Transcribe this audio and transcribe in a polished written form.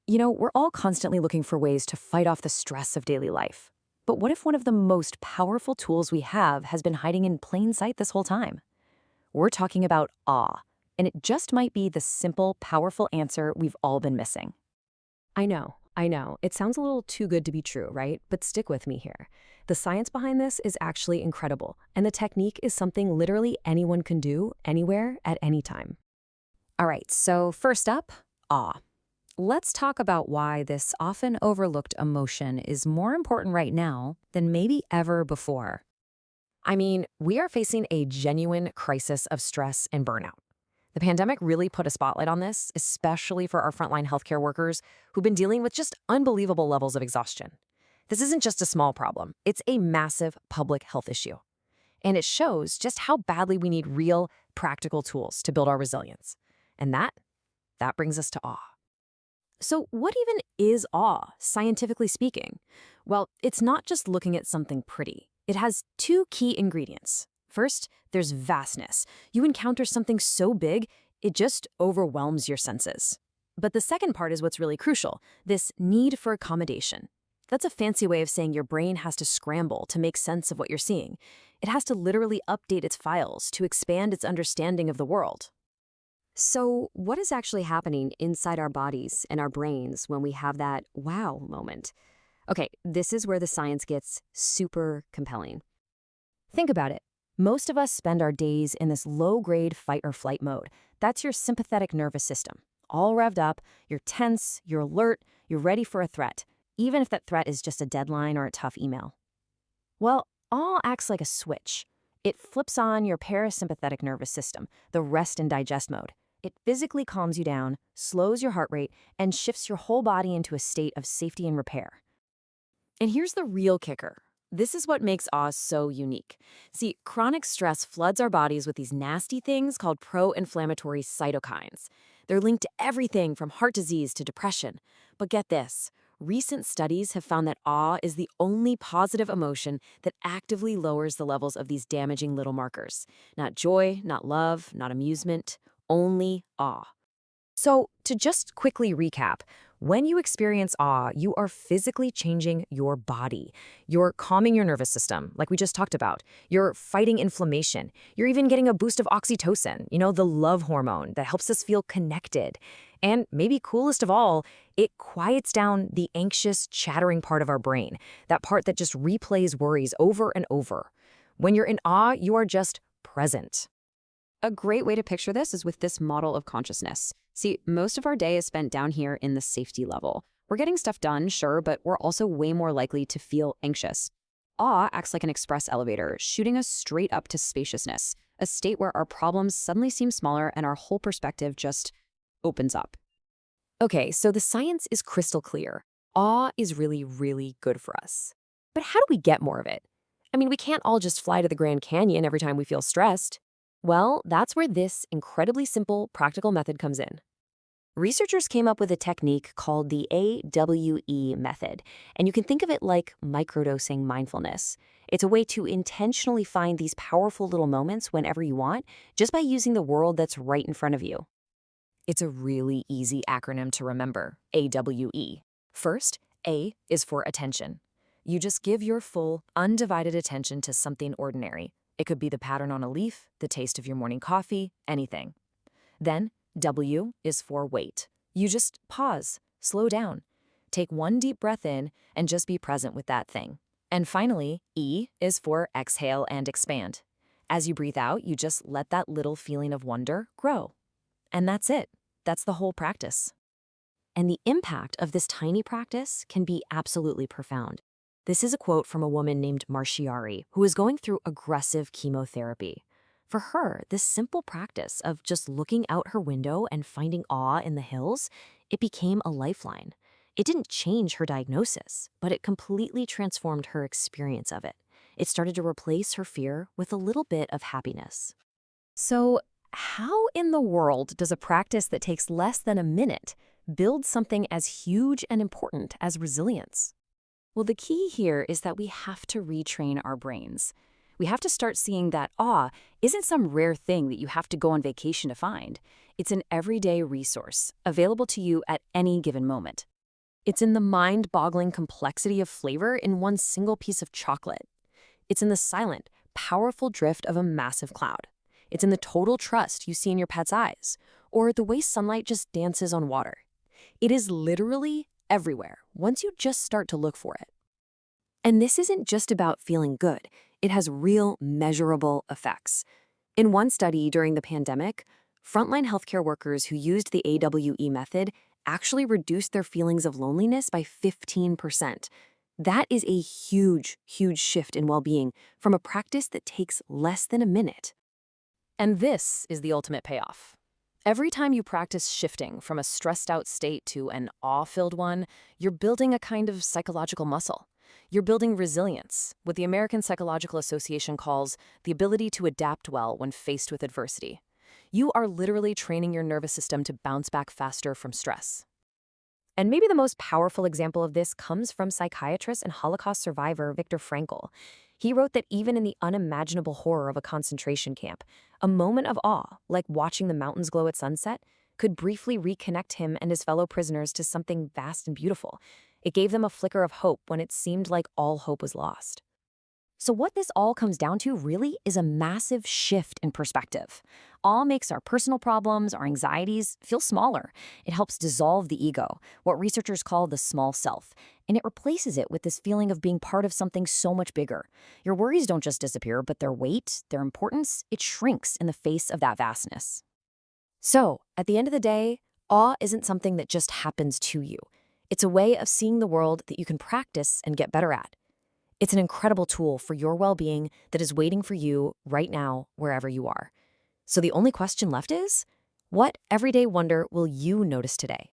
We're all constantly looking for ways to fight off the stress of daily life. But what if one of the most powerful tools we have has been hiding in plain sight this whole time? We're talking about awe, and it just might be the simple, powerful answer we've all been missing. I know. It sounds a little too good to be true, right? But stick with me here. The science behind this is actually incredible, and the technique is something literally anyone can do, anywhere, at any time. All right, so first up, awe. Let's talk about why this often overlooked emotion is more important right now than maybe ever before. I mean, we are facing a genuine crisis of stress and burnout. The pandemic really put a spotlight on this, especially for our frontline healthcare workers who've been dealing with just unbelievable levels of exhaustion. This isn't just a small problem, it's a massive public health issue. And it shows just how badly we need real, practical tools to build our resilience. And that brings us to awe. So, what even is awe, scientifically speaking? Well, it's not just looking at something pretty. It has two key ingredients. First, there's vastness. You encounter something so big, it just overwhelms your senses. But the second part is what's really crucial, this need for accommodation. That's a fancy way of saying your brain has to scramble to make sense of what you're seeing. It has to literally update its files to expand its understanding of the world. So, what is actually happening inside our bodies and our brains when we have that wow moment? Okay, this is where the science gets super compelling. Think about it. Most of us spend our days in this low-grade fight or flight mode. That's your sympathetic nervous system. All revved up, you're tense, you're alert, you're ready for a threat, even if that threat is just a deadline or a tough email. Well, awe acts like a switch. It flips on your parasympathetic nervous system, the rest and digest mode. It physically calms you down, slows your heart rate, and shifts your whole body into a state of safety and repair. And here's the real kicker. This is what makes awe so unique. See, chronic stress floods our bodies with these nasty things called pro-inflammatory cytokines. They're linked to everything from heart disease to depression. But get this, recent studies have found that awe is the only positive emotion that actively lowers the levels of these damaging little markers. Not joy, not love, not amusement, only awe. So, to just quickly recap, when you experience awe, you are physically changing your body. You're calming your nervous system, like we just talked about. You're fighting inflammation. You're even getting a boost of oxytocin, the love hormone that helps us feel connected. And maybe coolest of all, it quiets down the anxious, chattering part of our brain, that part that just replays worries over and over. When you're in awe, you are just present. A great way to picture this is with this model of consciousness. See, most of our day is spent down here in the safety level. We're getting stuff done, sure, but we're also way more likely to feel anxious. Awe acts like an express elevator, shooting us straight up to spaciousness, a state where our problems suddenly seem smaller and our whole perspective just opens up. Okay, so the science is crystal clear. Awe is really, really good for us. But how do we get more of it? I mean, we can't all just fly to the Grand Canyon every time we feel stressed. Well, that's where this incredibly simple, practical method comes in. Researchers came up with a technique called the AWE method, and you can think of it like microdosing mindfulness. It's a way to intentionally find these powerful little moments whenever you want, just by using the world that's right in front of you. It's a really easy acronym to remember, AWE. First, A is for attention. You just give your full, undivided attention to something ordinary. It could be the pattern on a leaf, the taste of your morning coffee, anything. Then, W is for wait. You just pause, slow down. Take one deep breath in and just be present with that thing. And finally, E is for exhale and expand. As you breathe out, you just let that little feeling of wonder grow. And that's it. That's the whole practice. And the impact of this tiny practice can be absolutely profound. This is a quote from a woman named Marciari, who is going through aggressive chemotherapy. For her, this simple practice of just looking out her window and finding awe in the hills, it became a lifeline. It didn't change her diagnosis, but it completely transformed her experience of it. It started to replace her fear with a little bit of happiness. So, how in the world does a practice that takes less than a minute build something as huge and important as resilience? Well, the key here is that we have to retrain our brains. We have to start seeing that awe isn't some rare thing that you have to go on vacation to find. It's an everyday resource, available to you at any given moment. It's in the mind-boggling complexity of flavor in one single piece of chocolate. It's in the silent, powerful drift of a massive cloud. It's in the total trust you see in your pet's eyes, or the way sunlight just dances on water. It is literally everywhere once you just start to look for it. And this isn't just about feeling good. It has real, measurable effects. In one study during the pandemic, frontline healthcare workers who used the AWE method actually reduced their feelings of loneliness by 15%. That is a huge, huge shift in well-being from a practice that takes less than a minute. And this is the ultimate payoff. Every time you practice shifting from a stressed-out state to an awe-filled one, you're building a kind of psychological muscle. You're building resilience, what the American Psychological Association calls the ability to adapt well when faced with adversity. You are literally training your nervous system to bounce back faster from stress. And maybe the most powerful example of this comes from psychiatrist and Holocaust survivor Viktor Frankl. He wrote that even in the unimaginable horror of a concentration camp, a moment of awe, like watching the mountains glow at sunset, could briefly reconnect him and his fellow prisoners to something vast and beautiful. It gave them a flicker of hope when it seemed like all hope was lost. So what this all comes down to really is a massive shift in perspective. Awe makes our personal problems, our anxieties, feel smaller. It helps dissolve the ego, what researchers call the small self, and it replaces it with this feeling of being part of something so much bigger. Your worries don't just disappear, but their weight, their importance, it shrinks in the face of that vastness. So, at the end of the day, awe isn't something that just happens to you. It's a way of seeing the world that you can practice and get better at. It's an incredible tool for your well-being that is waiting for you right now, wherever you are. So the only question left is, what everyday wonder will you notice today?